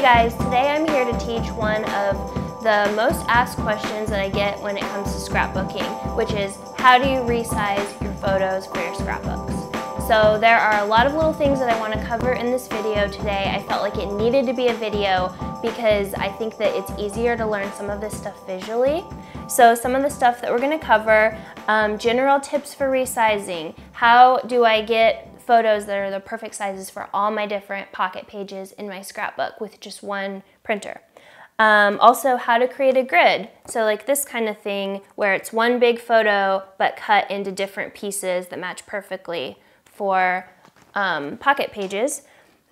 Hey guys, today I'm here to teach one of the most asked questions that I get when it comes to scrapbooking, which is how do you resize your photos for your scrapbooks? So there are a lot of little things that I want to cover in this video today. I felt like it needed to be a video because I think that it's easier to learn some of this stuff visually. So some of the stuff that we're going to cover, general tips for resizing. How do I get photos that are the perfect sizes for all my different pocket pages in my scrapbook with just one printer. Also how to create a grid. So like this kind of thing where it's one big photo but cut into different pieces that match perfectly for pocket pages.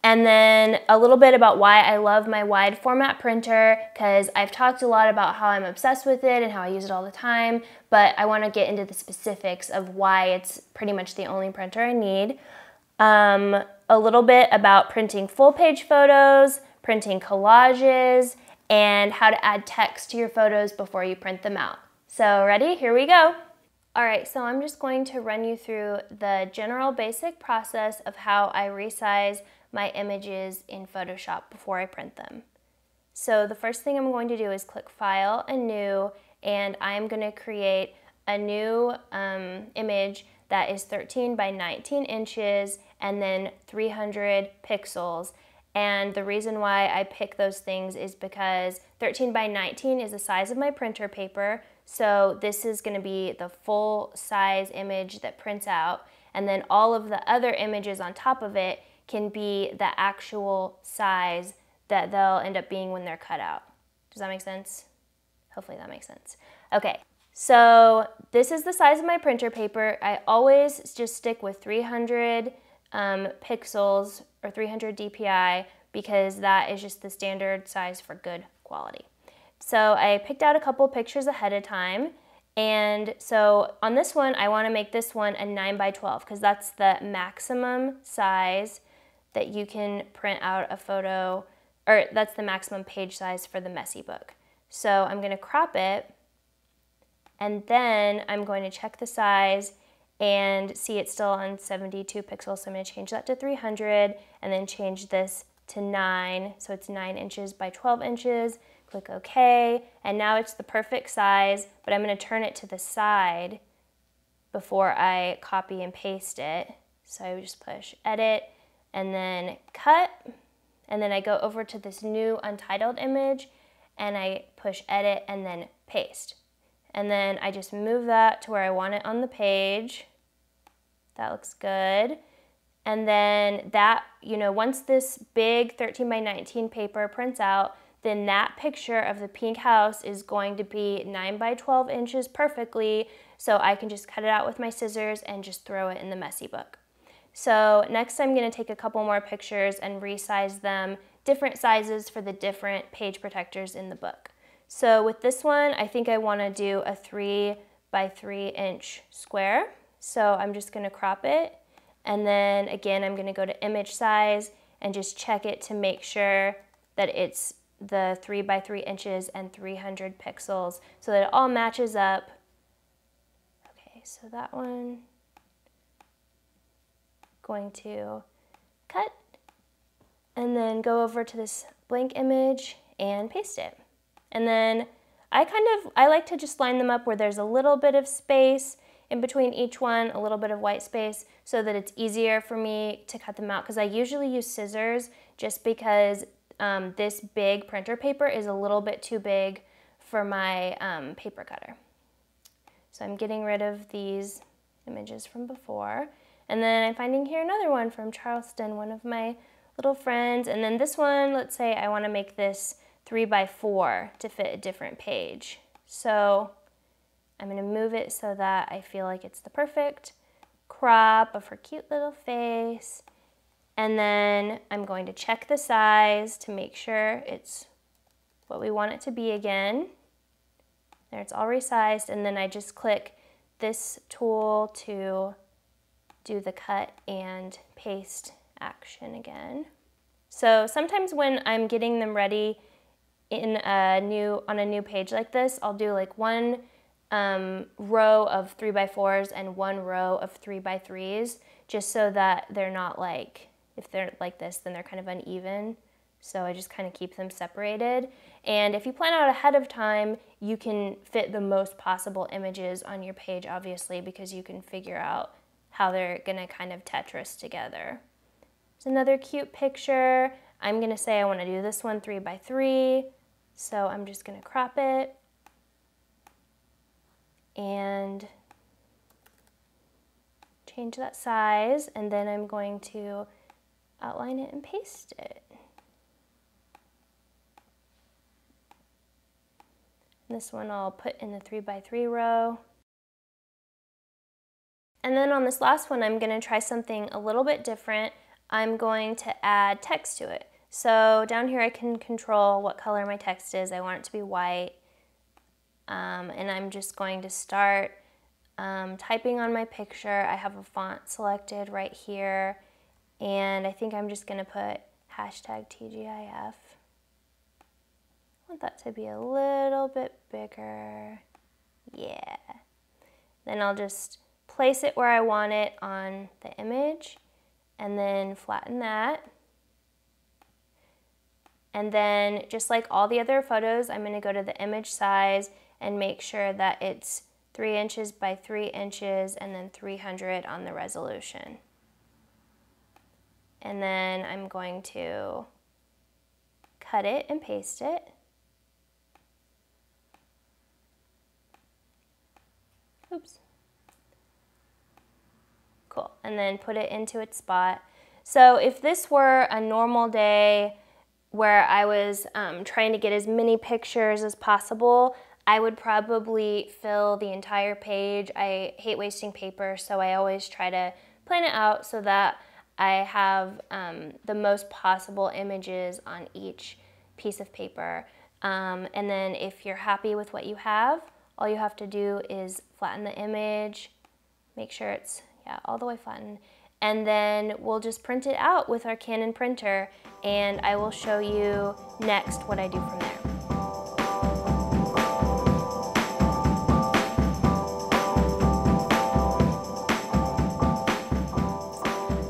And then a little bit about why I love my wide format printer, because I've talked a lot about how I'm obsessed with it and how I use it all the time, but I want to get into the specifics of why it's pretty much the only printer I need. A little bit about printing full page photos, printing collages, and how to add text to your photos before you print them out. So ready? Here we go. All right, so I'm just going to run you through the general basic process of how I resize my images in Photoshop before I print them. So the first thing I'm going to do is click File and New, and I'm going to create a new image that is 13 by 19 inches and then 300 pixels. And the reason why I pick those things is because 13 by 19 is the size of my printer paper. So this is going to be the full size image that prints out. And then all of the other images on top of it can be the actual size that they'll end up being when they're cut out. Does that make sense? Hopefully that makes sense. Okay, so this is the size of my printer paper. I always just stick with 300 pixels or 300 dpi because that is just the standard size for good quality. So I picked out a couple pictures ahead of time, and so on this one I want to make this one a 9 by 12 because that's the maximum size that you can print out a photo, or that's the maximum page size for the messy book. So I'm going to crop it, and then I'm going to check the size and see it's still on 72 pixels, so I'm going to change that to 300 and then change this to 9, so it's 9 inches by 12 inches. Click OK, and now it's the perfect size, but I'm going to turn it to the side before I copy and paste it. So I just push Edit and then Cut, and then I go over to this new untitled image and I push Edit and then Paste. And then I just move that to where I want it on the page. That looks good. And then that, once this big 13 by 19 paper prints out, then that picture of the pink house is going to be 9 by 12 inches perfectly, so I can just cut it out with my scissors and just throw it in the messy book. So next I'm going to take a couple more pictures and resize them, different sizes for the different page protectors in the book. So with this one, I think I want to do a 3 by 3 inch square. So I'm just going to crop it, and then again I'm going to go to image size and just check it to make sure that it's the 3 by 3 inches and 300 pixels so that it all matches up. Okay, so that one, going to cut and then go over to this blank image and paste it. And then I like to just line them up where there's a little bit of space in between each one, a little bit of white space, so that it's easier for me to cut them out, because I usually use scissors just because this big printer paper is a little bit too big for my paper cutter. So I'm getting rid of these images from before. And then I'm finding here another one from Charleston, one of my little friends. And then this one, let's say I want to make this 3 by 4 to fit a different page. So I'm going to move it so that I feel like it's the perfect crop of her cute little face. And then I'm going to check the size to make sure it's what we want it to be again. There, it's all resized, and then I just click this tool to do the cut and paste action again. So sometimes when I'm getting them ready on a new page like this, I'll do like one row of 3 by 4s and one row of 3 by 3s, just so that they're not like, if they're like this, then they're kind of uneven. So I just kind of keep them separated. And if you plan out ahead of time, you can fit the most possible images on your page, obviously, because you can figure out how they're gonna kind of Tetris together. There's another cute picture. I'm gonna say I wanna do this one 3 by 3. So I'm just gonna crop it and change that size, and then I'm going to outline it and paste it. This one I'll put in the 3 by 3 row. And then on this last one, I'm gonna try something a little bit different. I'm going to add text to it. So down here I can control what color my text is. I want it to be white. And I'm just going to start typing on my picture. I have a font selected right here. And I think I'm just gonna put hashtag TGIF. I want that to be a little bit bigger. Yeah. Then I'll just place it where I want it on the image and then flatten that. And then just like all the other photos, I'm going to go to the image size and make sure that it's 3 inches by 3 inches and then 300 on the resolution. And then I'm going to cut it and paste it. Oops. Cool, and then put it into its spot. So if this were a normal day where I was trying to get as many pictures as possible, I would probably fill the entire page. I hate wasting paper, so I always try to plan it out so that I have the most possible images on each piece of paper. And then if you're happy with what you have, all you have to do is flatten the image, make sure it's all the way flattened, and then we'll just print it out with our Canon printer, and I will show you next what I do from there.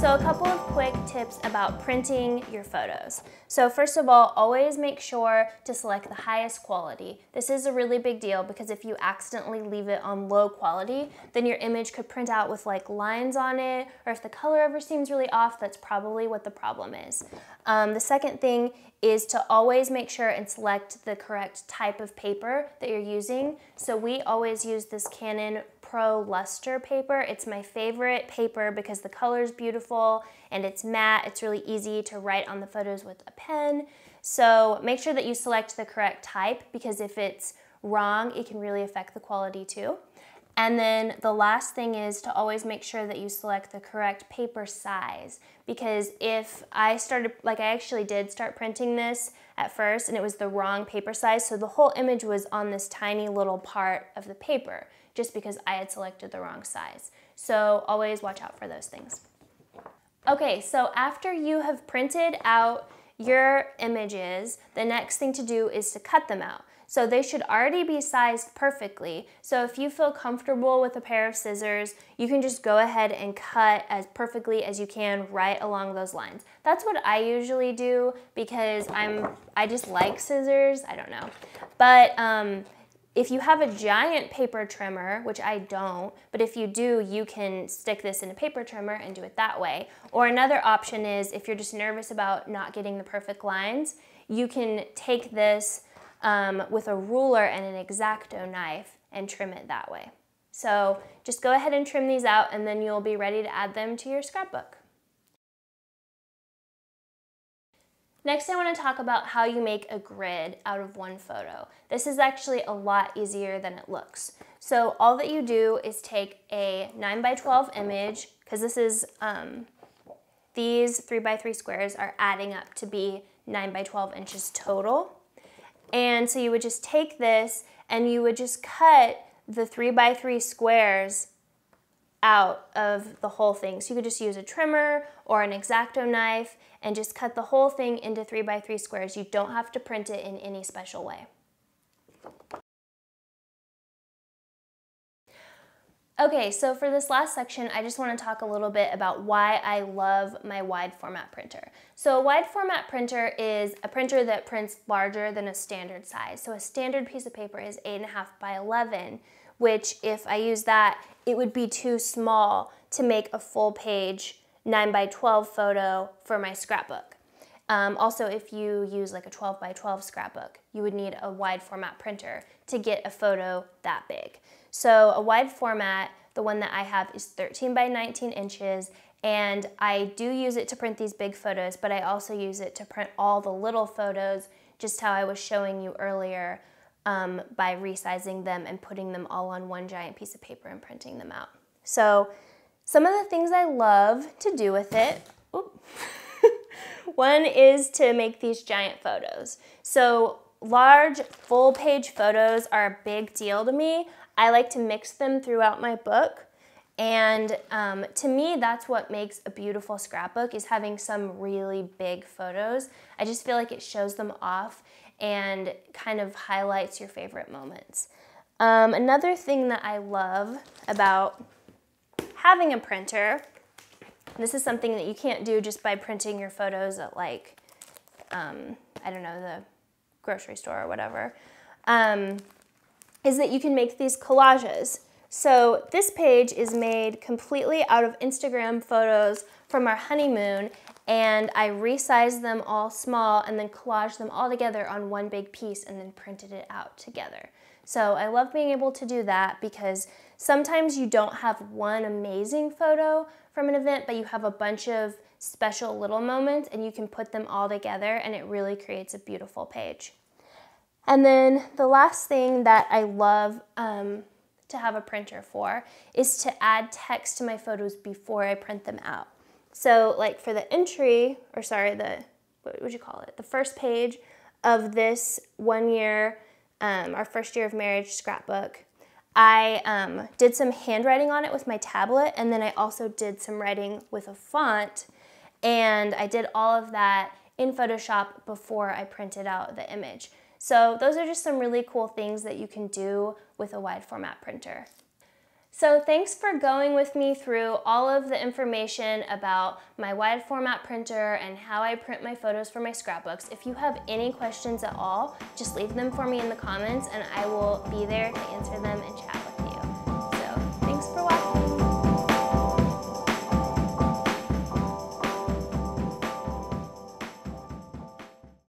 So a couple of quick tips about printing your photos. So first of all, always make sure to select the highest quality. This is a really big deal because if you accidentally leave it on low quality, then your image could print out with like lines on it, or if the color ever seems really off, that's probably what the problem is. The second thing is to always make sure and select the correct type of paper that you're using. So we always use this Canon Pro Luster paper. It's my favorite paper because the color is beautiful and it's matte. It's really easy to write on the photos with a pen. So make sure that you select the correct type, because if it's wrong, it can really affect the quality too. And then the last thing is to always make sure that you select the correct paper size, because if I started, like I actually did start printing this at first and it was the wrong paper size, so the whole image was on this tiny little part of the paper just because I had selected the wrong size. So always watch out for those things. Okay, so after you have printed out your images, the next thing to do is to cut them out. So they should already be sized perfectly. So if you feel comfortable with a pair of scissors, you can just go ahead and cut as perfectly as you can right along those lines. That's what I usually do because I just like scissors, I don't know. But if you have a giant paper trimmer, which I don't, but if you do, you can stick this in a paper trimmer and do it that way. Or another option is, if you're just nervous about not getting the perfect lines, you can take this with a ruler and an X-Acto knife and trim it that way. So just go ahead and trim these out, and then you'll be ready to add them to your scrapbook. Next, I want to talk about how you make a grid out of one photo. This is actually a lot easier than it looks. So all that you do is take a 9 by 12 image, because this is, these 3 by 3 squares are adding up to be 9 by 12 inches total. And so you would just take this and you would just cut the 3 by 3 squares out of the whole thing. So you could just use a trimmer or an X-Acto knife and just cut the whole thing into 3 by 3 squares. You don't have to print it in any special way. Okay, so for this last section, I just want to talk a little bit about why I love my wide format printer. So a wide format printer is a printer that prints larger than a standard size. So a standard piece of paper is 8.5 by 11, which if I use that, it would be too small to make a full page 9 by 12 photo for my scrapbook. Also, if you use like a 12 by 12 scrapbook, you would need a wide format printer to get a photo that big. So a wide format, the one that I have is 13 by 19 inches, and I do use it to print these big photos, but I also use it to print all the little photos, just how I was showing you earlier, by resizing them and putting them all on one giant piece of paper and printing them out. So some of the things I love to do with it, one is to make these giant photos. So large full page photos are a big deal to me. I like to mix them throughout my book, and to me that's what makes a beautiful scrapbook, is having some really big photos. I just feel like it shows them off and kind of highlights your favorite moments. Another thing that I love about having a printer, this is something that you can't do just by printing your photos at like, I don't know, the grocery store or whatever, is that you can make these collages. So this page is made completely out of Instagram photos from our honeymoon, and I resized them all small and then collaged them all together on one big piece and then printed it out together. So I love being able to do that because sometimes you don't have one amazing photo from an event, but you have a bunch of special little moments and you can put them all together and it really creates a beautiful page. And then the last thing that I love to have a printer for is to add text to my photos before I print them out. So like for the entry, or sorry, what would you call it? The first page of this 1 year, our first year of marriage scrapbook, I did some handwriting on it with my tablet, and then I also did some writing with a font, and I did all of that in Photoshop before I printed out the image. So those are just some really cool things that you can do with a wide format printer. So thanks for going with me through all of the information about my wide format printer and how I print my photos for my scrapbooks. If you have any questions at all, just leave them for me in the comments and I will be there to answer them and chat with you. So thanks for watching.